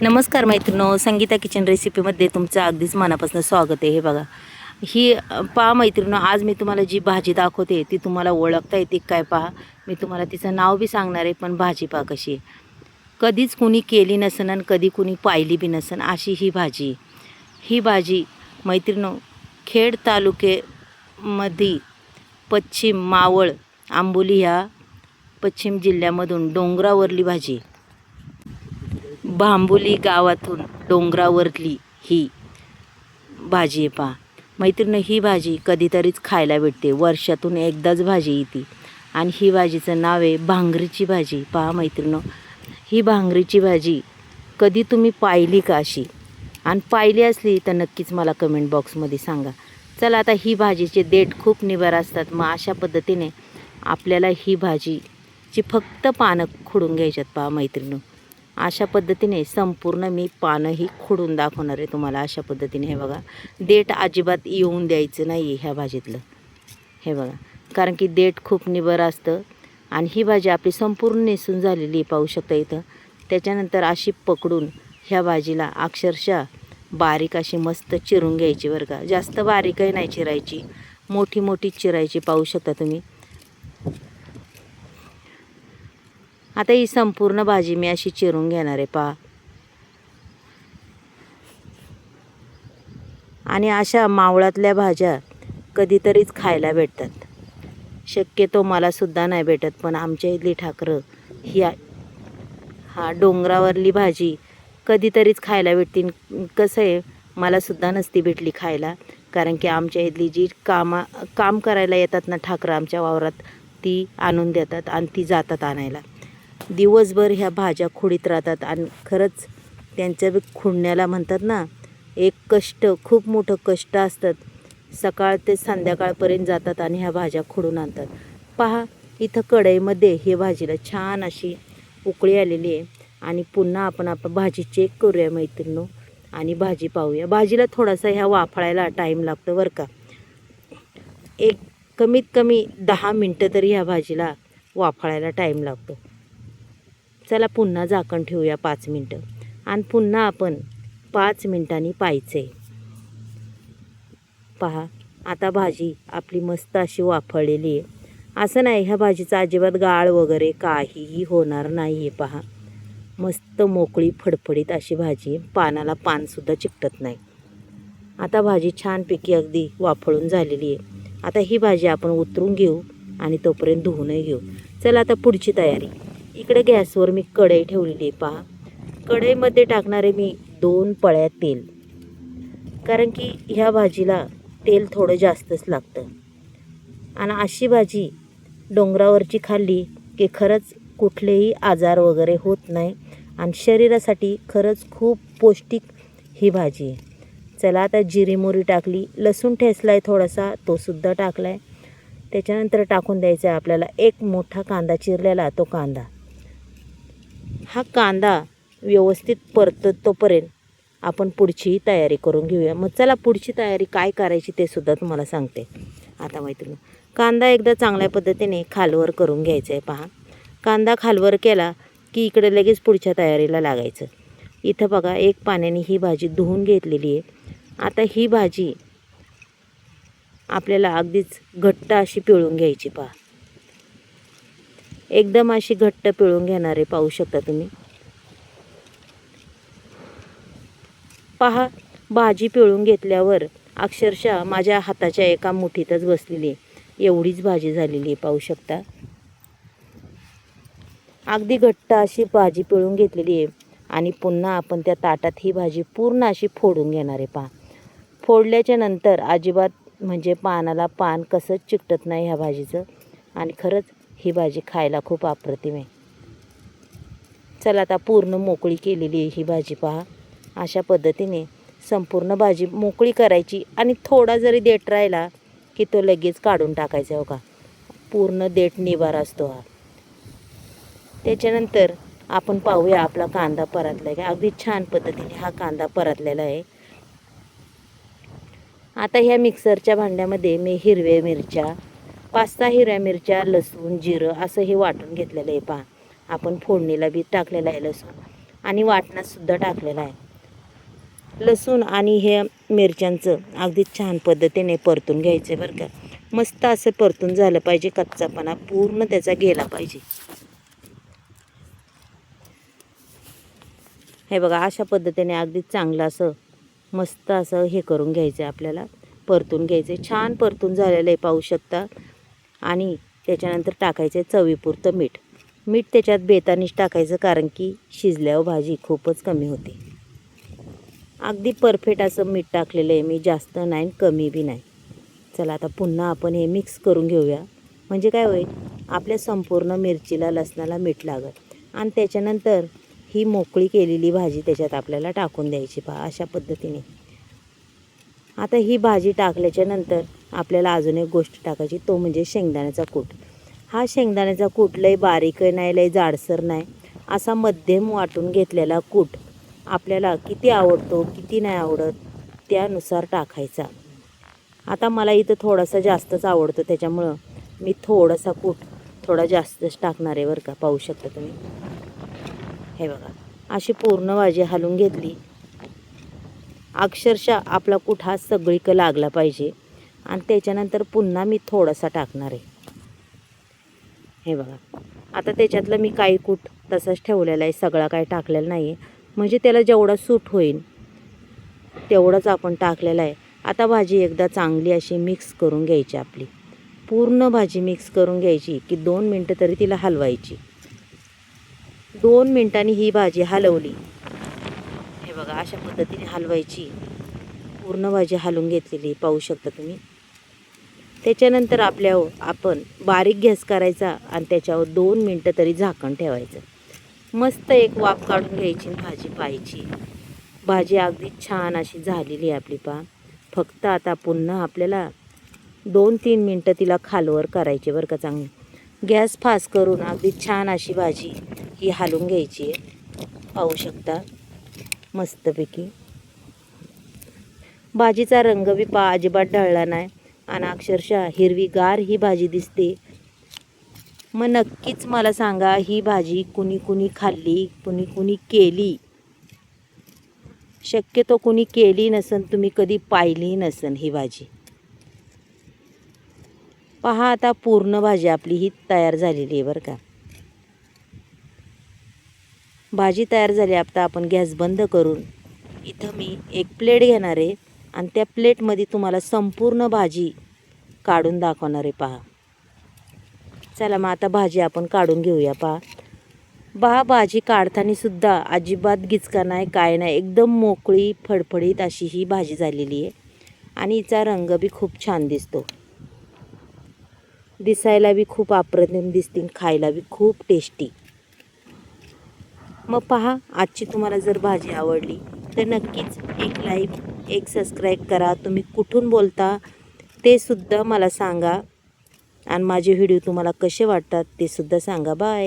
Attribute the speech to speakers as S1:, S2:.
S1: नमस्कार मैत्रिणो, संगीता किचन रेसिपीमध्ये तुमचं अगदीच मनापासून स्वागत आहे. हे बघा, ही पहा मैत्रिणो, आज मी तुम्हाला जी भाजी दाखवते ती तुम्हाला ओळखता येते काय पहा. मी तुम्हाला तिचं नाव बी सांगणार आहे, पण भाजी पहा कशी आहे. कधीच कुणी केली नसन आणि कधी कुणी पाहिली बी नसन अशी ही भाजी. ही भाजी मैत्रिणो खेड तालुक्यामध्ये पश्चिम मावळ आंबोली ह्या पश्चिम जिल्ह्यामधून डोंगरावरली भाजी, भांबोली गावातून डोंगरावरली ही भाजी आहे पहा मैत्रिणी. ही भाजी कधीतरीच खायला भेटते, वर्षातून एकदाच भाजी येते आणि ही भाजीचं नाव आहे भांगरीची भाजी. पहा मैत्रिणी, ही भांगरीची भाजी कधी तुम्ही पाहिली का अशी, आणि पाहिली असली तर नक्कीच मला कमेंट बॉक्समध्ये सांगा. चला, आता ही भाजीचे देठ खूप निबार असतात. मग अशा पद्धतीने आपल्याला ही भाजीची फक्त पानं खुडून घ्यायच्यात पहा मैत्रिणी. अशा पद्धतीने संपूर्ण मी पानं ही खुडून दाखवणार आहे तुम्हाला. अशा पद्धतीने हे बघा, देठ अजिबात येऊन द्यायचं नाही आहे ह्या भाजीतलं. हे बघा, कारण की देठ खूप निबर असतं. आणि ही भाजी आपली संपूर्ण नेसून झालेली पाहू शकता इथं. त्याच्यानंतर अशी पकडून ह्या भाजीला अक्षरशः बारीक अशी मस्त चिरून घ्यायची बरं का. जास्त बारीकही नाही चिरायची, मोठी मोठी चिरायची पाहू शकता तुम्ही. आता ही संपूर्ण भाजी मी अशी चिरून घेणार आहे पहा. आणि अशा मावळातल्या भाज्या कधीतरीच खायला भेटतात. शक्यतो मलासुद्धा नाही भेटत, पण आमच्या इथली ठाकरं ही डोंगरावरली भाजी कधीतरीच खायला भेटतील. कसं आहे, मलासुद्धा नसती भेटली खायला, कारण की आमच्या इथली जी काम करायला येतात ना ठाकरं आमच्या वावरात, ती आणून देतात आणि ती जातात आणायला. दिवसभर ह्या भाज्या खुडीत राहतात आणि खरंच त्यांच्या खुडण्याला म्हणतात ना, एक कष्ट, खूप मोठं कष्ट असतात. सकाळ ते संध्याकाळपर्यंत जातात आणि ह्या भाज्या खुडून आणतात. पहा, इथं कढईमध्ये हे भाजीला छान अशी उकळी आलेली आहे. आणि पुन्हा आपण भाजी चेक करूया मैत्रिणींनो आणि भाजी पाहूया. भाजीला थोडासा ह्या वाफळायला टाईम लागतो बरं का. एक कमीत कमी 10 मिनटं तरी ह्या भाजीला वाफळायला टाईम लागतो. चला, पुन्हा झाकण ठेवूया 5 मिनटं आणि पुन्हा आपण 5 मिनटांनी पाहायचं आहे. पहा, आता भाजी आपली मस्त अशी वाफळलेली आहे. असं नाही, ह्या भाजीचा अजिबात गाळ वगैरे काहीही होणार नाही आहे. पहा, मस्त मोकळी फडफडीत अशी भाजी, पानाला पानसुद्धा चिकटत नाही. आता भाजी छानपैकी अगदी वाफळून झालेली आहे. आता ही भाजी आपण उतरून घेऊ आणि तोपर्यंत धुवूनही घेऊ. चला, आता पुढची तयारी. इकडे गॅसवर मी कढई ठेवलेली आहे पहा. कढईमध्ये टाकणारे मी 2 पळ्या तेल, कारण की ह्या भाजीला तेल थोडं जास्तच लागतं. आणि अशी भाजी डोंगरावरची खाल्ली की खरंच कुठलेही आजार वगैरे होत नाही आणि शरीरासाठी खरंच खूप पौष्टिक ही भाजी आहे. चला, आता जिरी मोहरी टाकली, लसूण ठेचला आहे थोडासा, तोसुद्धा टाकला आहे. त्याच्यानंतर टाकून द्यायचा आहे आपल्याला एक मोठा कांदा चिरलेला. तो कांदा, हा कांदा व्यवस्थित परततोपर्यंत आपण पुढची तयारी करून घेऊया. मग चला, पुढची तयारी काय करायची ते सुद्धा तुम्हाला सांगते. आता मैत्रिणी, कांदा एकदा चांगल्या पद्धतीने खालवर करून घ्यायचं आहे पहा. कांदा खालवर केला की इकडे लगेच पुढच्या तयारीला लागायचं. इथं बघा, एक पाण्याने ही भाजी धुवून घेतलेली आहे. आता ही भाजी आपल्याला अगदीच घट्ट अशी पिळून घ्यायची पहा. एकदम अशी घट्ट पिळून घेणारे पाहू शकता तुम्ही. पहा, भाजी पिळून घेतल्यावर अक्षरशः माझ्या हाताच्या एका मुठीतच बसलेली एवढीच भाजी झालेली आहे पाहू शकता. अगदी घट्ट अशी भाजी पिळून घेतलेली आहे. आणि पुन्हा आपण त्या ताटात ही भाजी पूर्ण अशी फोडून घेणार आहे पहा. फोडल्याच्या नंतर अजिबात म्हणजे पानाला पान कसंच चिकटत नाही ह्या भाजीचं. आणि खरंच ही भाजी खायला खूप अप्रतिम आहे. चला, आता पूर्ण मोकळी केलेली आहे ही भाजी पहा. अशा पद्धतीने संपूर्ण भाजी मोकळी करायची आणि थोडा जरी देठ राहिला की तो लगेच काढून टाकायचा. हो का, पूर्ण देठ निबार असतो हा. त्याच्यानंतर आपण पाहूया आपला कांदा परतला आहे. अगदी छान पद्धतीने हा कांदा परतलेला आहे. आता ह्या मिक्सरच्या भांड्यामध्ये मी हिरव्या मिरच्या, 5-6 हिरव्या मिरच्या, लसूण, जिरं असं हे वाटून घेतलेलं आहे पहा. आपण फोडणीला बी टाकलेलं आहे लसूण. आणि वाटणासुद्धा टाकलेला आहे. लसूण आणि हे मिरच्यांचं अगदी छान पद्धतीने परतून घ्यायचं आहे बरं का. मस्त असं परतून झालं पाहिजे, कच्चापणा पूर्ण त्याचा गेला पाहिजे. हे बघा, अशा पद्धतीने अगदी चांगलं असं मस्त असं हे करून घ्यायचं आहे आपल्याला, परतून घ्यायचं आहे. छान परतून झालेलं आहे पाहू शकता. आणि त्याच्यानंतर टाकायचं आहे चवीपुरतं मीठ. मीठ त्याच्यात बेतानीच टाकायचं, कारण की शिजल्यावर भाजी खूपच कमी होते. अगदी परफेक्ट असं मीठ टाकलेलं आहे मी, जास्त नाही कमी बी नाही. चला आता पुन्हा आपण हे मिक्स करून घेऊया. म्हणजे काय होईल, आपल्या संपूर्ण मिरचीला लसणाला मीठ लागत. आणि त्याच्यानंतर ही मोकळी केलेली भाजी त्याच्यात आपल्याला टाकून द्यायची. पहा अशा पद्धतीने. आता ही भाजी टाकल्याच्या नंतर आपल्याला अजून एक गोष्ट टाकायची, तो म्हणजे शेंगदाण्याचा कूट. हा शेंगदाण्याचा कूट लय बारीक नाही, लय जाडसर नाही, असा मध्यम वाटून घेतलेला कूट आपल्याला किती आवडतो किती नाही आवडत त्यानुसार टाकायचा. आता मला इथं थोडासा जास्तच आवडतो, त्याच्यामुळं मी थोडासा कूट थोडा जास्तच टाकणार आहे बरं का. पाहू शकता तुम्ही. हे बघा, अशी पूर्ण भाजी हलवून घेतली. अक्षरशः आपला कूट हा सगळीकडे लागला पाहिजे. आणि त्याच्यानंतर पुन्हा मी थोडासा टाकणार आहे. हे बघा, आता त्याच्यातलं मी काही कूट तसाच ठेवलेला आहे, सगळा काही टाकलेला नाही आहे. म्हणजे त्याला जेवढा सूट होईल तेवढंच आपण टाकलेलं आहे. आता भाजी एकदा चांगली अशी मिक्स करून घ्यायची आपली. पूर्ण भाजी मिक्स करून घ्यायची की 2 मिनटं तरी तिला हलवायची. 2 मिनटांनी ही भाजी हलवली. हे बघा, अशा पद्धतीने हलवायची. पूर्ण भाजी हलवून घेतलेली पाहू शकता तुम्ही. त्याच्यानंतर आपण बारीक गॅस करायचा आणि त्याच्यावर 2 मिनटं तरी झाकण ठेवायचं. मस्त एक वाफ काढून घ्यायची, भाजी पाहायची. भाजी अगदी छान अशी झालेली आहे आपली. पहा फक्त आता पुन्हा आपल्याला 2-3 मिनटं तिला खालवर करायची बरं का. चांगली गॅस फास्ट करून अगदी छान अशी भाजी ही हलवून घ्यायची आहे. पाहू शकता मस्तपैकी. भाजीचा रंग बी पहा अजिबात ढळला नाही आणि अक्षरशः हिरवीगार ही भाजी दिसते. मग नक्कीच मला सांगा, ही भाजी कुणी कुणी खाल्ली, कुणी कुणी केली. शक्यतो कुणी केली नसन, तुम्ही कधी पाहिली नसन ही भाजी. पहा आता पूर्ण भाजी आपली ही तयार झालेली आहे बरं का. भाजी तयार झाली. आता आपण गॅस बंद करून इथं मी एक प्लेट घेणार आहे आणि त्या प्लेटमध्ये तुम्हाला संपूर्ण भाजी काढून दाखवणार आहे. पहा चला मग आता भाजी आपण काढून घेऊया. पहा भाजी काढताना सुद्धा अजिबात गिचका नाही, काय नाही, एकदम मोकळी फडफडीत अशी ही भाजी झालेली आहे. आणि हिचा रंग बी खूप छान दिसतो, दिसायला बी खूप अप्रतिम दिसते, खायला बी खूप टेस्टी. मग पहा, आजची तुम्हाला जर भाजी आवडली तर नक्कीच एक लाईक, एक सबस्क्राईब करा. तुम्ही कुठून बोलता ते सुद्धा मला सांगा आणि माझे व्हिडिओ तुम्हाला कसे वाटतात ते सुद्धा सांगा. बाय.